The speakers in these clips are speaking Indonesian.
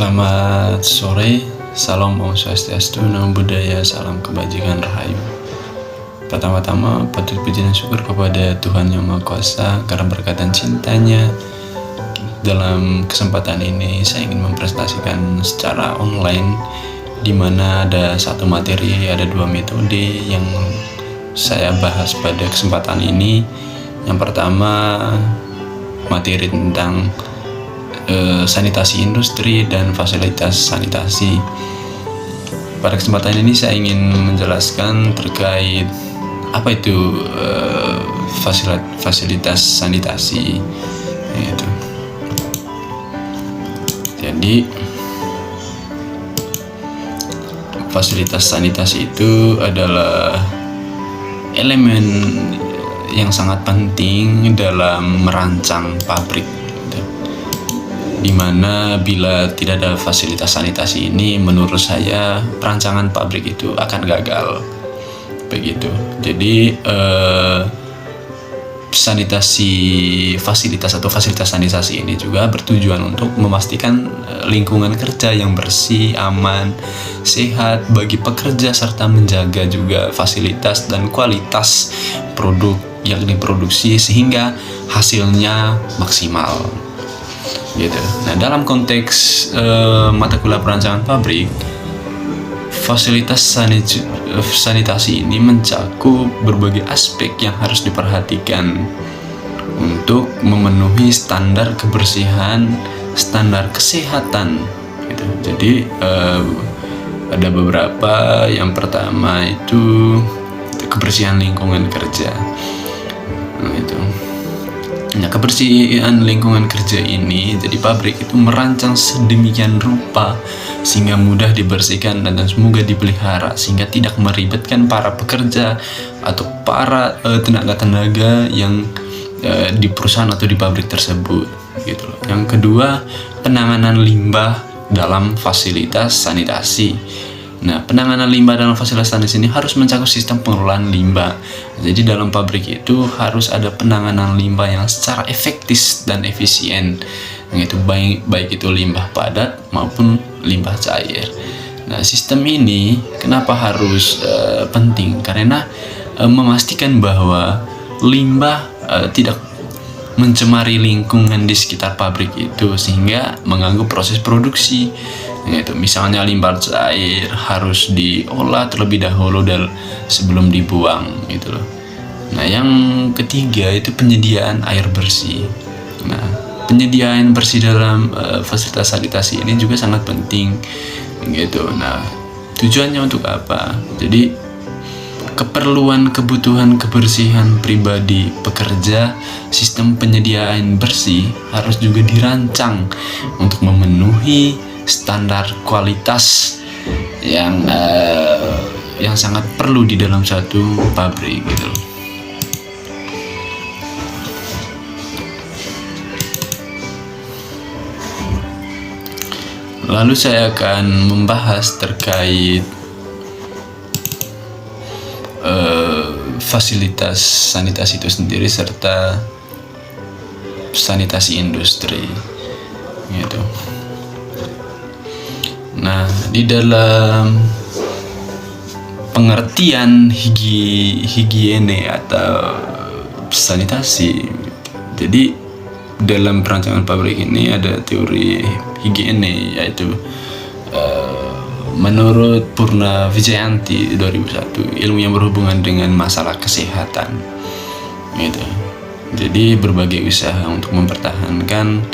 Selamat sore, salam Om Swastiastu, Namo Buddhaya, salam kebajikan rahayu. Pertama-tama patut puji dan syukur kepada Tuhan Yang Maha Kuasa karena berkat dan cintanya. Dalam kesempatan ini saya ingin mempresentasikan secara online, di mana ada satu materi, ada dua metode yang saya bahas pada kesempatan ini. Yang pertama materi tentang sanitasi industri dan fasilitas sanitasi. Pada kesempatan ini saya ingin menjelaskan terkait apa itu fasilitas sanitasi, yaitu. Jadi fasilitas sanitasi itu adalah elemen yang sangat penting dalam merancang pabrik, dimana bila tidak ada fasilitas sanitasi ini, menurut saya perancangan pabrik itu akan gagal, begitu. Jadi fasilitas sanitasi ini juga bertujuan untuk memastikan lingkungan kerja yang bersih, aman, sehat bagi pekerja, serta menjaga juga fasilitas dan kualitas produk yang diproduksi sehingga hasilnya maksimal, gitu. Nah, dalam konteks mata kuliah perancangan pabrik, fasilitas sanitasi ini mencakup berbagai aspek yang harus diperhatikan untuk memenuhi standar kebersihan, standar kesehatan, gitu. Jadi ada beberapa. Yang pertama itu kebersihan lingkungan kerja. Nah, kebersihan lingkungan kerja ini, jadi pabrik itu merancang sedemikian rupa sehingga mudah dibersihkan dan semoga dipelihara sehingga tidak meribetkan para pekerja atau para tenaga-tenaga yang di perusahaan atau di pabrik tersebut, gitu loh. Yang kedua, penanganan limbah dalam fasilitas sanitasi. Nah, penanganan limbah dalam fasilitas sanitasi ini harus mencakup sistem pengelolaan limbah. Jadi dalam pabrik itu harus ada penanganan limbah yang secara efektif dan efisien, yaitu baik itu limbah padat maupun limbah cair. Nah, sistem ini kenapa harus penting? Karena memastikan bahwa limbah tidak mencemari lingkungan di sekitar pabrik itu sehingga mengganggu proses produksi. Itu misalnya limbah cair harus diolah terlebih dahulu sebelum dibuang, gitu loh. Nah, yang ketiga itu penyediaan air bersih. Nah, penyediaan bersih dalam fasilitas sanitasi ini juga sangat penting, gitu. Nah, tujuannya untuk apa? Jadi kebutuhan kebersihan pribadi pekerja, sistem penyediaan bersih harus juga dirancang untuk memenuhi standar kualitas yang sangat perlu di dalam satu pabrik, gitu. Lalu saya akan membahas terkait fasilitas sanitasi itu sendiri serta sanitasi industri, gitu. Nah, di dalam pengertian higiene atau sanitasi, jadi dalam perancangan pabrik ini ada teori higiene, yaitu menurut Purna Vijayanti 2001, ilmu yang berhubungan dengan masalah kesehatan, gitu. Jadi berbagai usaha untuk mempertahankan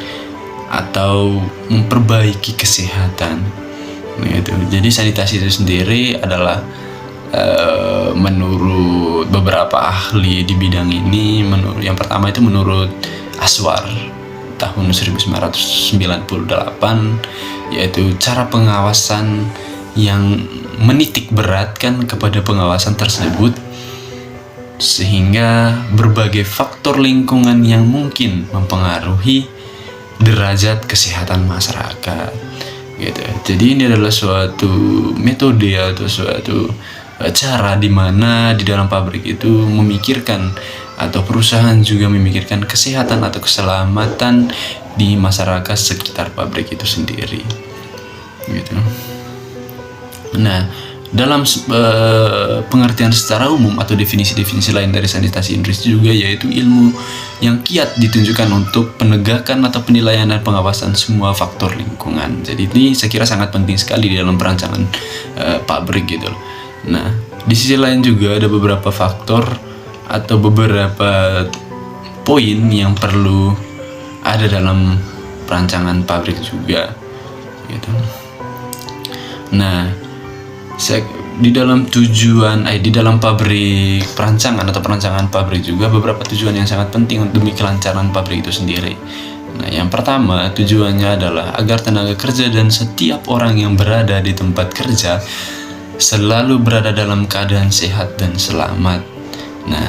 atau memperbaiki kesehatan, gitu. Jadi sanitasi itu sendiri adalah menurut beberapa ahli di bidang ini, yang pertama itu menurut Aswar tahun 1998, yaitu cara pengawasan yang menitik beratkan kepada pengawasan tersebut sehingga berbagai faktor lingkungan yang mungkin mempengaruhi derajat kesehatan masyarakat, gitu. Jadi ini adalah suatu metode atau suatu cara di mana di dalam pabrik itu memikirkan atau perusahaan juga memikirkan kesehatan atau keselamatan di masyarakat sekitar pabrik itu sendiri. gitu. Nah, dalam pengertian secara umum atau definisi-definisi lain dari sanitasi industri juga, yaitu ilmu yang kiat ditunjukkan untuk penegakan atau penilaian dan pengawasan semua faktor lingkungan. Jadi ini saya kira sangat penting sekali di dalam perancangan pabrik gitu. Nah, di sisi lain juga ada beberapa faktor atau beberapa poin yang perlu ada dalam perancangan pabrik juga gitu. Nah, di dalam pabrik perancangan pabrik juga beberapa tujuan yang sangat penting demi kelancaran pabrik itu sendiri. Nah, yang pertama tujuannya adalah agar tenaga kerja dan setiap orang yang berada di tempat kerja selalu berada dalam keadaan sehat dan selamat. Nah,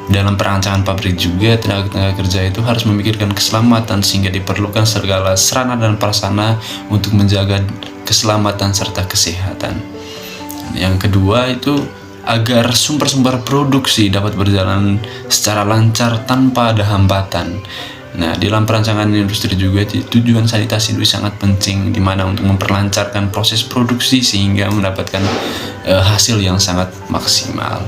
dalam perancangan pabrik juga tenaga kerja itu harus memikirkan keselamatan, sehingga diperlukan segala sarana dan prasarana untuk menjaga keselamatan serta kesehatan. Yang kedua itu agar sumber-sumber produksi dapat berjalan secara lancar tanpa ada hambatan. Nah, dalam perancangan industri juga tujuan sanitasi itu sangat penting, di mana untuk memperlancarkan proses produksi sehingga mendapatkan hasil yang sangat maksimal.